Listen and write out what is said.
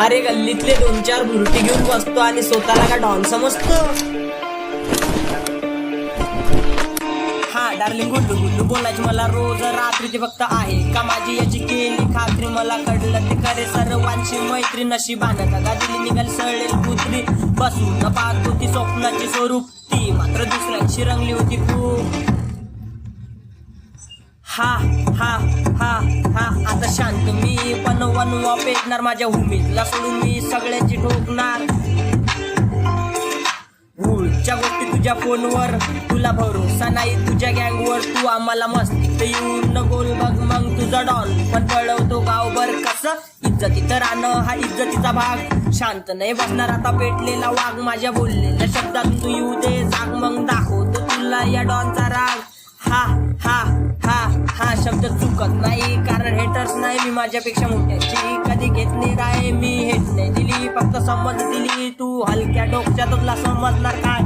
अरे गल्लीतले 2-4 बुरटी घेऊन बसतो आणि स्वतःला का डॉन समजतो. हा डार्लिंग गुल्लू गुल्लू बोलायची मला रोज रात्रीची फक्त आहे का माझी याची केली खात्री. मला कळलं ते करे सर्वांची मैत्री नशिबानं दगा दिली निघाली सळेल कुत्री. बसून पाहत होती स्वप्नाची स्वरूप ती मात्र दुसऱ्यांची रंगली होती खूप. हा हा हा हा आता शांत मी पण वनवा पेटणार माझ्या उमेदला सोडून मी सगळ्यांची ठोकणार. भूलच्या गोष्टी तुझ्या फोनवर तुला भरोसा नाही तुझ्या गँगवर. तू आम्हाला मस्तीत येऊन गोल बघ मग तुझा डॉन पण पळवतो गावभर कसं. इज्जतीत राहणं हा इज्जतीचा भाग. शांत नाही बसणार आता पेटलेला वाघ. माझ्या बोललेल्या शब्दात तू येऊ दे जाग मग दाखवतो तुला या डॉनचा राग. हा हा हा हा शब्द चुकत नाही कारण हेटर्स नाही मी माझ्यापेक्षा मोठ्याची कधी घेत नाही राय. मी हेट नाही दिली फक्त समज दिली तू हलक्या डोक्यात तुला समजणार काय.